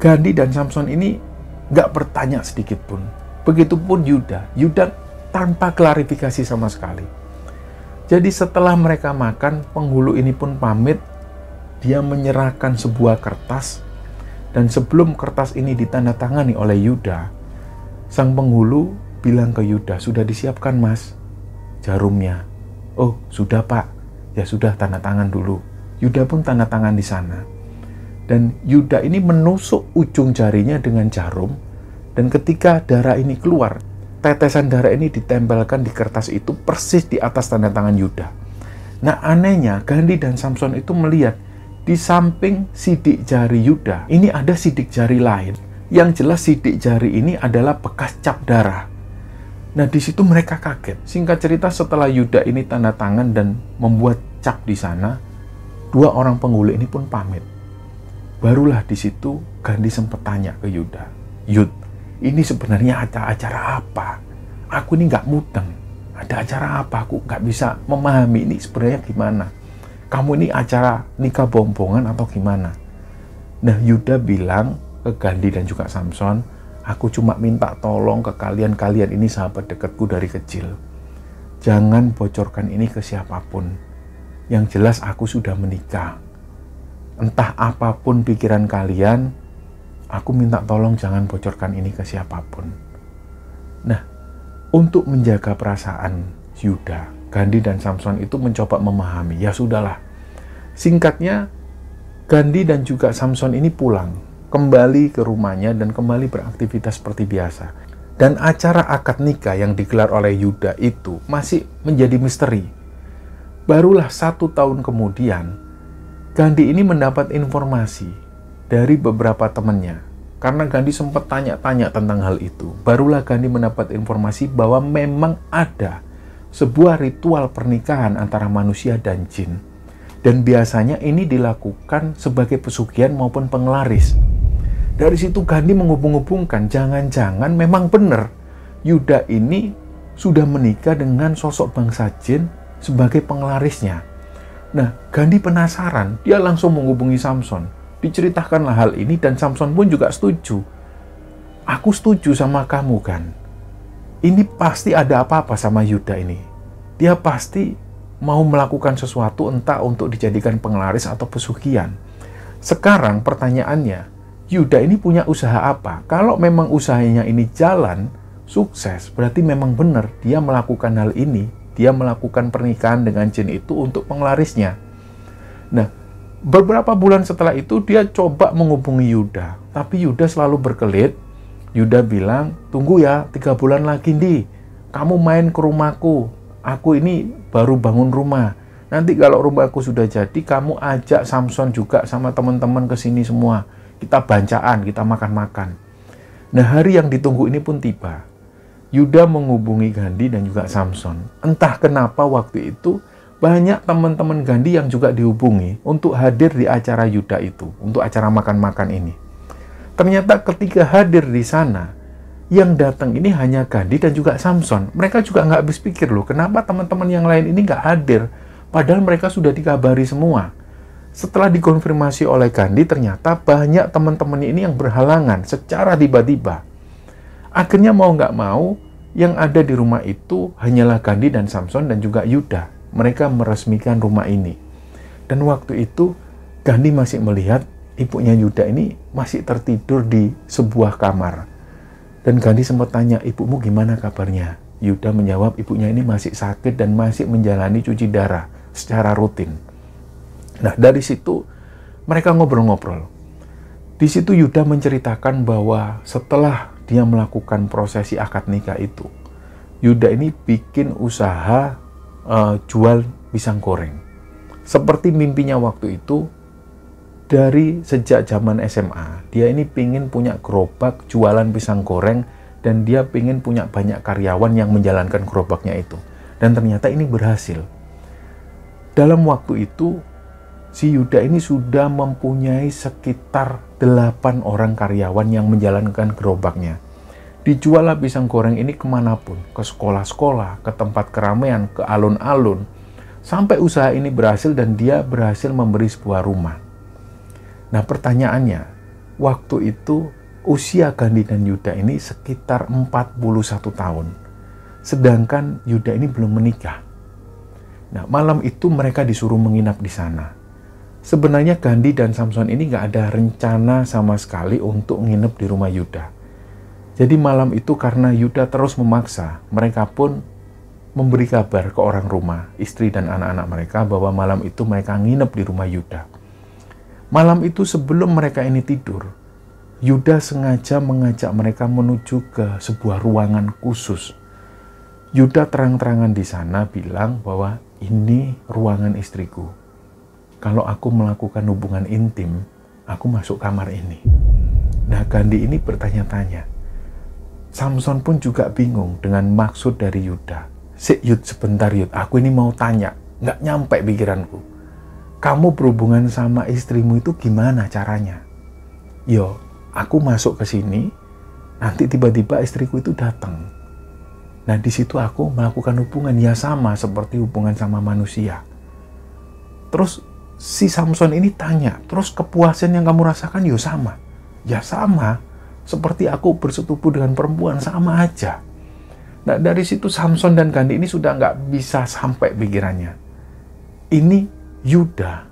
Gandhi dan Samson ini nggak bertanya sedikit pun. Begitupun Yuda. Yuda tanpa klarifikasi sama sekali. Jadi setelah mereka makan, penghulu ini pun pamit. Dia menyerahkan sebuah kertas. Dan sebelum kertas ini ditandatangani oleh Yuda, sang penghulu bilang ke Yuda, sudah disiapkan mas jarumnya? Oh, sudah pak. Ya sudah, tanda tangan dulu. Yuda pun tanda tangan di sana. Dan Yuda ini menusuk ujung jarinya dengan jarum. Dan ketika darah ini keluar, tetesan darah ini ditempelkan di kertas itu persis di atas tanda tangan Yuda. Nah, anehnya Gandhi dan Samson itu melihat di samping sidik jari Yuda, ini ada sidik jari lain. Yang jelas sidik jari ini adalah bekas cap darah. Nah, di situ mereka kaget. Singkat cerita, setelah Yuda ini tanda tangan dan membuat cap di sana, 2 orang penghulu ini pun pamit. Barulah di situ Gandhi sempat tanya ke Yuda, Yud, ini sebenarnya acara apa? Aku ini nggak mudeng. Ada acara apa? Aku nggak bisa memahami ini sebenarnya gimana. Kamu ini acara nikah bohong-bohongan atau gimana? Nah, Yuda bilang, ke Gandhi dan juga Samson, aku cuma minta tolong ke kalian ini sahabat dekatku dari kecil. Jangan bocorkan ini ke siapapun. Yang jelas aku sudah menikah. Entah apapun pikiran kalian, aku minta tolong jangan bocorkan ini ke siapapun. Nah, untuk menjaga perasaan Yuda, Gandhi dan Samson itu mencoba memahami. Ya sudahlah. Singkatnya, Gandhi dan juga Samson ini pulang, kembali ke rumahnya dan kembali beraktivitas seperti biasa. Dan acara akad nikah yang digelar oleh Yuda itu masih menjadi misteri. Barulah 1 tahun kemudian, Gandhi ini mendapat informasi dari beberapa temannya. Karena Gandhi sempat tanya-tanya tentang hal itu. Barulah Gandhi mendapat informasi bahwa memang ada sebuah ritual pernikahan antara manusia dan jin. Dan biasanya ini dilakukan sebagai pesugihan maupun penglaris. Dari situ Gandhi menghubung-hubungkan, jangan-jangan memang benar Yuda ini sudah menikah dengan sosok bangsa jin sebagai penglarisnya. Nah, Gandhi penasaran, dia langsung menghubungi Samson. Diceritakanlah hal ini dan Samson pun juga setuju. Aku setuju sama kamu kan. Ini pasti ada apa-apa sama Yuda ini. Dia pasti mau melakukan sesuatu entah untuk dijadikan penglaris atau pesugihan. Sekarang pertanyaannya, Yuda ini punya usaha apa? Kalau memang usahanya ini jalan, sukses, berarti memang benar dia melakukan hal ini. Dia melakukan pernikahan dengan jin itu untuk penglarisnya. Nah, beberapa bulan setelah itu dia coba menghubungi Yuda. Tapi Yuda selalu berkelit. Yuda bilang, tunggu ya 3 bulan lagi Di. Kamu main ke rumahku. Aku ini baru bangun rumah. Nanti kalau rumahku sudah jadi, kamu ajak Samson juga sama teman-teman ke sini semua. Kita bancaan, kita makan-makan. Nah, hari yang ditunggu ini pun tiba. Yuda menghubungi Gandhi dan juga Samson. Entah kenapa waktu itu banyak teman-teman Gandhi yang juga dihubungi untuk hadir di acara Yuda itu, untuk acara makan-makan ini. Ternyata ketika hadir di sana, yang datang ini hanya Gandhi dan juga Samson. Mereka juga nggak habis pikir loh, kenapa teman-teman yang lain ini nggak hadir? Padahal mereka sudah dikabari semua. Setelah dikonfirmasi oleh Gandhi, ternyata banyak teman-teman ini yang berhalangan secara tiba-tiba. Akhirnya mau nggak mau, yang ada di rumah itu hanyalah Gandhi dan Samson dan juga Yuda. Mereka meresmikan rumah ini. Dan waktu itu, Gandhi masih melihat ibunya Yuda ini masih tertidur di sebuah kamar. Dan Gandhi sempat tanya, ibumu gimana kabarnya? Yuda menjawab, ibunya ini masih sakit dan masih menjalani cuci darah secara rutin. Nah, dari situ mereka ngobrol-ngobrol. Di situ Yuda menceritakan bahwa setelah dia melakukan prosesi akad nikah itu, Yuda ini bikin usaha jual pisang goreng. Seperti mimpinya waktu itu, dari sejak zaman SMA, dia ini pingin punya gerobak jualan pisang goreng dan dia pingin punya banyak karyawan yang menjalankan gerobaknya itu. Dan ternyata ini berhasil. Dalam waktu itu, si Yuda ini sudah mempunyai sekitar 8 orang karyawan yang menjalankan gerobaknya. Dijuallah pisang goreng ini kemanapun, ke sekolah-sekolah, ke tempat keramaian, ke alun-alun, sampai usaha ini berhasil dan dia berhasil memberi sebuah rumah. Nah, pertanyaannya, waktu itu usia Gandhi dan Yuda ini sekitar 41 tahun. Sedangkan Yuda ini belum menikah. Nah, malam itu mereka disuruh menginap di sana. Sebenarnya Gandhi dan Samson ini nggak ada rencana sama sekali untuk nginep di rumah Yuda. Jadi malam itu karena Yuda terus memaksa, mereka pun memberi kabar ke orang rumah, istri dan anak-anak mereka bahwa malam itu mereka nginep di rumah Yuda. Malam itu sebelum mereka ini tidur, Yuda sengaja mengajak mereka menuju ke sebuah ruangan khusus. Yuda terang-terangan di sana bilang bahwa ini ruangan istriku. Kalau aku melakukan hubungan intim, aku masuk kamar ini. Nah, Gandhi ini bertanya-tanya. Samson pun juga bingung dengan maksud dari Yuda. Yud, sebentar Yud, aku ini mau tanya. Nggak nyampe pikiranku. Kamu berhubungan sama istrimu itu gimana caranya? Yo, aku masuk ke sini, nanti tiba-tiba istriku itu datang. Nah, di situ aku melakukan hubungan ya sama seperti hubungan sama manusia. Terus si Samson ini tanya, terus kepuasan yang kamu rasakan yo sama. Ya sama, seperti aku bersetubuh dengan perempuan, sama aja. Nah, dari situ Samson dan Gandhi ini sudah nggak bisa sampai pikirannya. Ini Yuda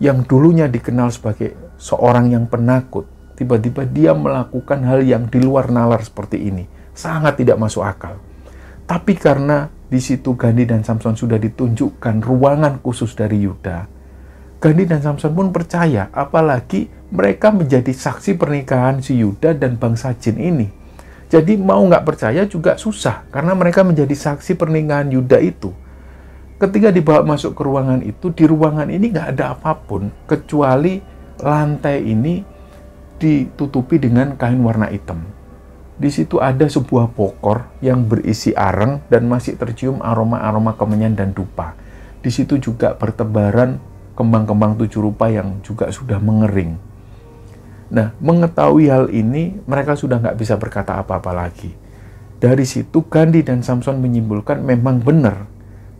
yang dulunya dikenal sebagai seorang yang penakut, tiba-tiba dia melakukan hal yang di luar nalar seperti ini. Sangat tidak masuk akal. Tapi karena di situ Gandhi dan Samson sudah ditunjukkan ruangan khusus dari Yuda, Gandhi dan Samson pun percaya, apalagi mereka menjadi saksi pernikahan si Yuda dan bangsa jin ini. Jadi mau nggak percaya juga susah, karena mereka menjadi saksi pernikahan Yuda itu. Ketika dibawa masuk ke ruangan itu, di ruangan ini nggak ada apapun, kecuali lantai ini ditutupi dengan kain warna hitam. Di situ ada sebuah pokor yang berisi areng dan masih tercium aroma-aroma kemenyan dan dupa. Di situ juga bertebaran kembang-kembang 7 rupa yang juga sudah mengering. Nah, mengetahui hal ini, mereka sudah nggak bisa berkata apa-apa lagi. Dari situ, Gandhi dan Samson menyimpulkan memang benar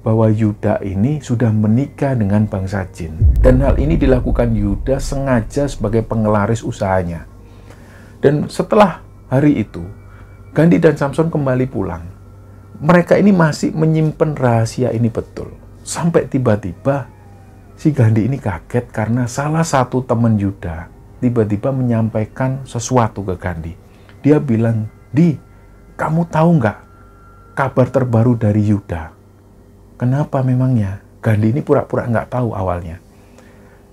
bahwa Yuda ini sudah menikah dengan bangsa jin. Dan hal ini dilakukan Yuda sengaja sebagai pengelaris usahanya. Dan setelah hari itu, Gandhi dan Samson kembali pulang. Mereka ini masih menyimpan rahasia ini betul. Sampai tiba-tiba, si Gandhi ini kaget karena salah satu teman Yuda tiba-tiba menyampaikan sesuatu ke Gandhi. Dia bilang, "Di, kamu tahu nggak kabar terbaru dari Yuda?" Kenapa memangnya? Gandhi ini pura-pura nggak tahu awalnya.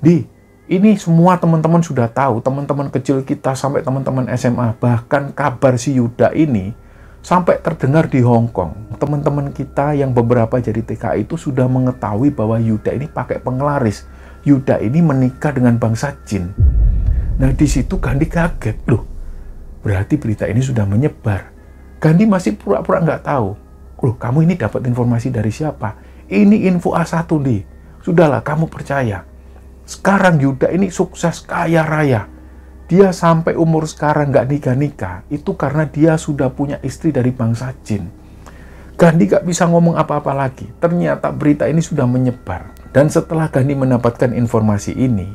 "Di, ini semua teman-teman sudah tahu, teman-teman kecil kita sampai teman-teman SMA. Bahkan kabar si Yuda ini sampai terdengar di Hong Kong. Teman-teman kita yang beberapa jadi TKI itu sudah mengetahui bahwa Yuda ini pakai pengelaris. Yuda ini menikah dengan bangsa jin." Nah, di situ Gandhi kaget. Loh, berarti berita ini sudah menyebar. Gandhi masih pura-pura nggak tahu. Loh, kamu ini dapat informasi dari siapa? Ini info A1, Di. Sudahlah, kamu percaya. Sekarang Yuda ini sukses kaya raya. Dia sampai umur sekarang nggak nikah-nikah. Itu karena dia sudah punya istri dari bangsa jin. Gandhi nggak bisa ngomong apa-apa lagi. Ternyata berita ini sudah menyebar. Dan setelah Gandhi mendapatkan informasi ini,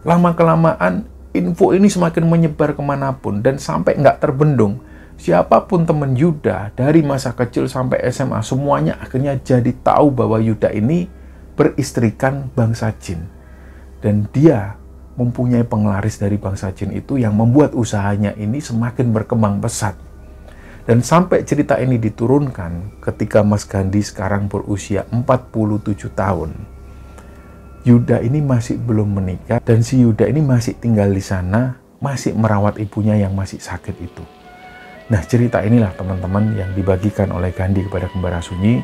lama-kelamaan info ini semakin menyebar kemanapun dan sampai nggak terbendung. Siapapun teman Yuda dari masa kecil sampai SMA, semuanya akhirnya jadi tahu bahwa Yuda ini beristrikan bangsa jin. Dan dia mempunyai penglaris dari bangsa jin itu yang membuat usahanya ini semakin berkembang pesat. Dan sampai cerita ini diturunkan ketika Mas Gandhi sekarang berusia 47 tahun. Yuda ini masih belum menikah dan si Yuda ini masih tinggal di sana, masih merawat ibunya yang masih sakit itu. Nah, cerita inilah teman-teman yang dibagikan oleh Gandhi kepada Kembara Sunyi,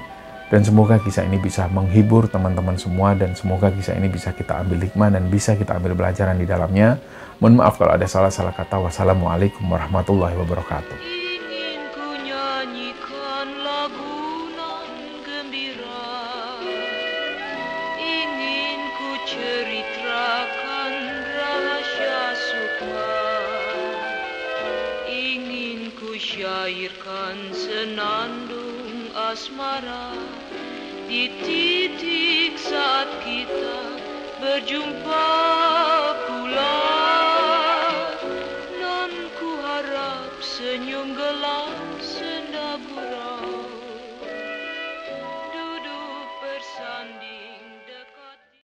dan semoga kisah ini bisa menghibur teman-teman semua dan semoga kisah ini bisa kita ambil hikmah dan bisa kita ambil pelajaran di dalamnya. Mohon maaf kalau ada salah-salah kata. Wassalamualaikum warahmatullahi wabarakatuh. Ingin ku nyanyikan lagu nan gembira, ingin ku ceritakan rahasia sukma, ingin ku syairkan senandung asmara di titik saat kita berjumpa pula.